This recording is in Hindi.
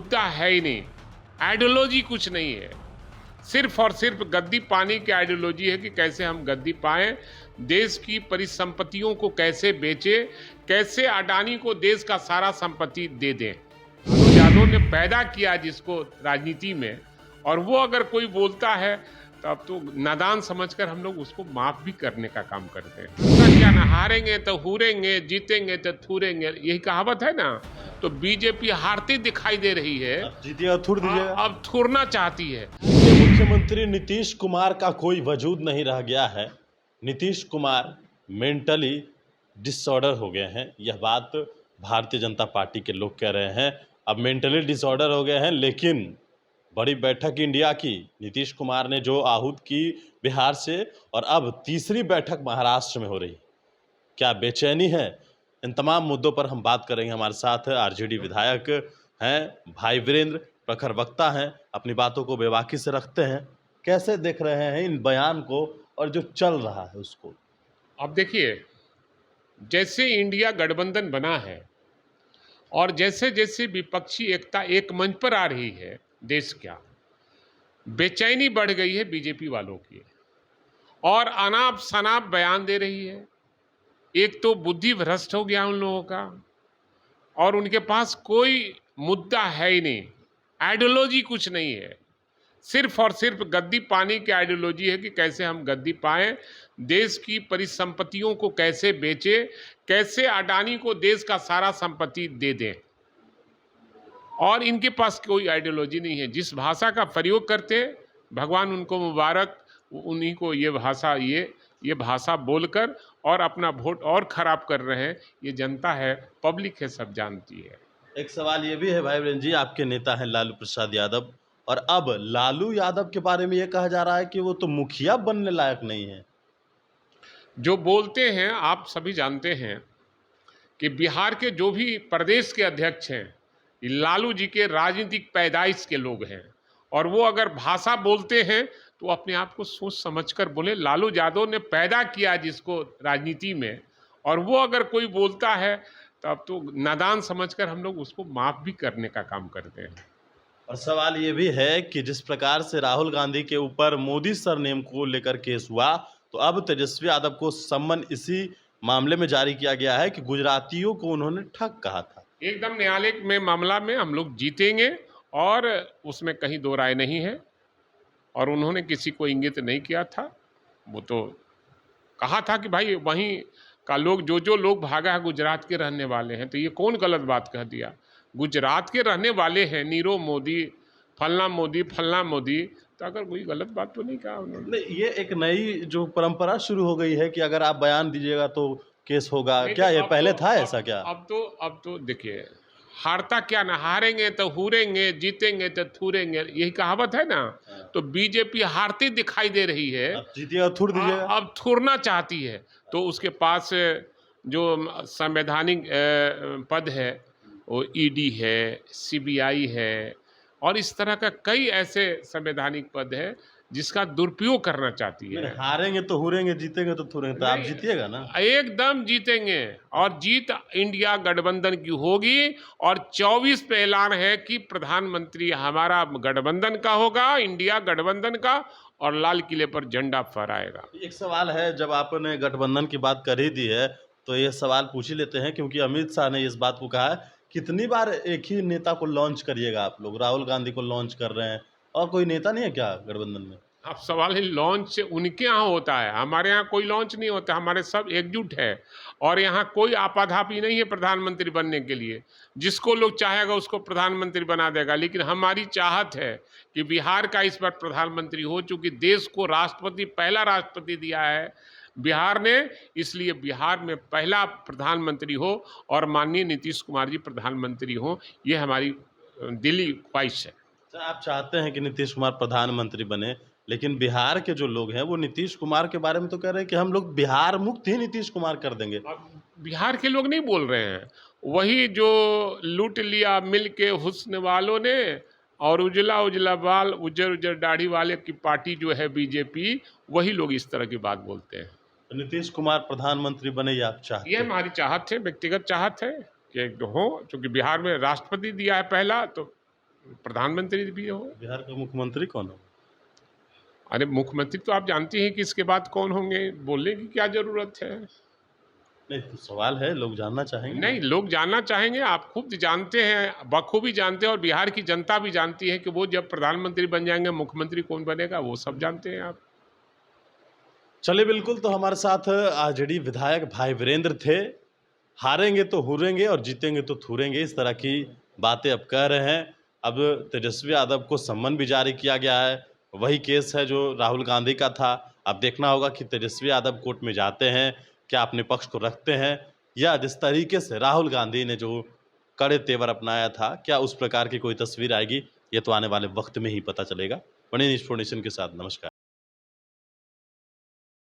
मुद्दा है ही नहीं, आइडियोलॉजी कुछ नहीं है। सिर्फ और सिर्फ गद्दी पाने की आइडियोलॉजी है कि कैसे हम गद्दी पाएं, देश की परिसंपत्तियों को कैसे बेचे, कैसे अडानी को देश का सारा संपत्ति दे दें। लालू यादव ने पैदा किया जिसको राजनीति में, और वो अगर कोई बोलता है तब तो नादान समझकर हम लोग उसको माफ भी करने का काम करते हैं। क्या ना, हारेंगे तो हूरेंगे, जीतेंगे तो थूरेंगे, यही कहावत है ना। तो बीजेपी हारती दिखाई दे रही है, जीतिएगा थूर दीजिएगा। अब थूरना चाहती है। मुख्यमंत्री नीतीश कुमार का कोई वजूद नहीं रह गया है। नीतीश कुमार मेंटली डिसऑर्डर हो गए हैं, यह बात भारतीय जनता पार्टी के लोग कह रहे हैं। अब मेंटली डिसऑर्डर हो गए हैं, लेकिन बड़ी बैठक इंडिया की नीतीश कुमार ने जो आहूत की बिहार से, और अब तीसरी बैठक महाराष्ट्र में हो रही, क्या बेचैनी है? इन तमाम मुद्दों पर हम बात करेंगे। हमारे साथ आरजेडी विधायक हैं भाई वीरेंद्र, प्रखर वक्ता हैं, अपनी बातों को बेबाकी से रखते हैं। कैसे देख रहे हैं इन बयान को और जो चल रहा है उसको? अब देखिए, जैसे इंडिया गठबंधन बना है और जैसे जैसे विपक्षी एकता एक मंच पर आ रही है, देश क्या बेचैनी बढ़ गई है बीजेपी वालों की, और अनाप शनाप बयान दे रही है। एक तो बुद्धि भ्रष्ट हो गया उन लोगों का, और उनके पास कोई मुद्दा है ही नहीं, आइडियोलॉजी कुछ नहीं है। सिर्फ और सिर्फ गद्दी पाने की आइडियोलॉजी है कि कैसे हम गद्दी पाएं, देश की परिसंपत्तियों को कैसे बेचे, कैसे अडानी को देश का सारा संपत्ति दे दें। और इनके पास कोई आइडियोलॉजी नहीं है। जिस भाषा का प्रयोग करते, भगवान उनको मुबारक, उन्हीं को ये भाषा बोलकर और अपना वोट और खराब कर रहे हैं। ये जनता है, पब्लिक है, सब जानती है। एक सवाल ये भी है भाई वीरेंद्र जी, आपके नेता हैं लालू प्रसाद यादव, और अब लालू यादव के बारे में ये कहा जा रहा है कि वो तो मुखिया बनने लायक नहीं है। जो बोलते हैं, आप सभी जानते हैं कि बिहार के जो भी प्रदेश के अध्यक्ष हैं, लालू जी के राजनीतिक पैदाइश के लोग हैं, और वो अगर भाषा बोलते हैं तो अपने आप को सोच समझकर बोले। लालू यादव ने पैदा किया जिसको राजनीति में, और वो अगर कोई बोलता है तब तो नादान समझकर हम लोग उसको माफ भी करने का काम करते हैं। और सवाल ये भी है कि जिस प्रकार से राहुल गांधी के ऊपर मोदी सरनेम को लेकर केस हुआ, तो अब तेजस्वी यादव को सम्मन इसी मामले में जारी किया गया है कि गुजरातियों को उन्होंने ठग कहा था। एकदम न्यायालय में मामला में हम लोग जीतेंगे, और उसमें कहीं दो राय नहीं है। और उन्होंने किसी को इंगित नहीं किया था। वो तो कहा था कि भाई वहीं का लोग, जो लोग भागा है गुजरात के रहने वाले हैं। तो ये कौन गलत बात कह दिया? गुजरात के रहने वाले हैं, नीरव मोदी, फलना मोदी। तो अगर कोई गलत बात तो नहीं कहा उन्होंने। नहीं, ये एक नई जो परंपरा शुरू हो गई है कि अगर आप बयान दीजिएगा तो केस होगा। क्या ये पहले था ऐसा क्या? अब तो देखिए, हारता क्या ना, हारेंगे तो हूरेंगे, जीतेंगे तो थूरेंगे, यही कहावत है ना। तो बीजेपी हारती दिखाई दे रही है, अब जीतिएगा थूर दीजिएगा। अब थूरना चाहती है। तो उसके पास जो संवैधानिक पद है, वो ईडी है, सीबीआई है, और इस तरह का कई ऐसे संवैधानिक पद है जिसका दुरुपयोग करना चाहती है। हारेंगे तो हूरेंगे, जीतेंगे तो थूरेंगे, तो आप जीतिएगा ना? एकदम जीतेंगे, और जीत इंडिया गठबंधन की होगी। और 24 पे ऐलान है कि प्रधानमंत्री हमारा गठबंधन का होगा, इंडिया गठबंधन का, और लाल किले पर झंडा फहराएगा। एक सवाल है, जब आपने गठबंधन की बात कर ही दी है तो ये सवाल पूछ ही लेते हैं, क्योंकि अमित शाह ने इस बात को कहा है, कितनी बार एक ही नेता को लॉन्च करिएगा आप लोग? राहुल गांधी को लॉन्च कर रहे हैं, और कोई नेता नहीं है क्या गठबंधन में? अब सवाल है, लॉन्च उनके यहाँ होता है, हमारे यहाँ कोई लॉन्च नहीं होता। हमारे सब एकजुट है, और यहाँ कोई आपाधापी नहीं है प्रधानमंत्री बनने के लिए। जिसको लोग चाहेगा उसको प्रधानमंत्री बना देगा। लेकिन हमारी चाहत है कि बिहार का इस बार प्रधानमंत्री हो, चूंकि देश को राष्ट्रपति, पहला राष्ट्रपति दिया है बिहार ने, इसलिए बिहार में पहला प्रधानमंत्री हो और माननीय नीतीश कुमार जी प्रधानमंत्री हो, ये हमारी दिली ख्वाहिश है। आप चाहते हैं कि नीतीश कुमार प्रधानमंत्री बने, लेकिन बिहार के जो लोग हैं वो नीतीश कुमार के बारे में तो कह रहे हैं कि हम लोग बिहार मुक्त ही नीतीश कुमार कर देंगे। बिहार के लोग नहीं बोल रहे हैं, वही जो लूट लिया मिल के हुस्न वालों ने, और उजला उजला बाल, उजर उजर दाढ़ी वाले की पार्टी जो है बीजेपी, वही लोग इस तरह की बात बोलते हैं। तो नीतीश कुमार प्रधानमंत्री बने, ये आप चाहते हैं? ये हमारी चाहत है, व्यक्तिगत चाहत है कि हो, क्योंकि बिहार में राष्ट्रपति दिया है पहला, तो प्रधानमंत्री भी हो। बिहार का मुख्यमंत्री कौन हो? अरे मुख्यमंत्री तो आप जानते हैं कि इसके बाद कौन होंगे, बोलने की क्या जरूरत है। नहीं, तो सवाल है, लोग जानना चाहेंगे। नहीं, लोग जानना चाहेंगे, आप खुद जानते हैं, बखूबी जानते हैं, और बिहार की जनता भी जानती है कि वो जब प्रधानमंत्री बन जाएंगे, मुख्यमंत्री कौन बनेगा वो सब जानते हैं आप। चलिए, बिल्कुल। तो हमारे साथ आरजेडी विधायक भाई वीरेंद्र थे। हारेंगे तो हुरेंगे और जीतेंगे तो थूरेंगे, इस तरह की बातें अब कह रहे हैं। अब तेजस्वी यादव को सम्मन भी जारी किया गया है। वही केस है जो राहुल गांधी का था। अब देखना होगा कि तेजस्वी यादव कोर्ट में जाते हैं, क्या अपने पक्ष को रखते हैं, या जिस तरीके से राहुल गांधी ने जो कड़े तेवर अपनाया था, क्या उस प्रकार की कोई तस्वीर आएगी, ये तो आने वाले वक्त में ही पता चलेगा। बने न्यूज़ 4 नेशन के साथ, नमस्कार।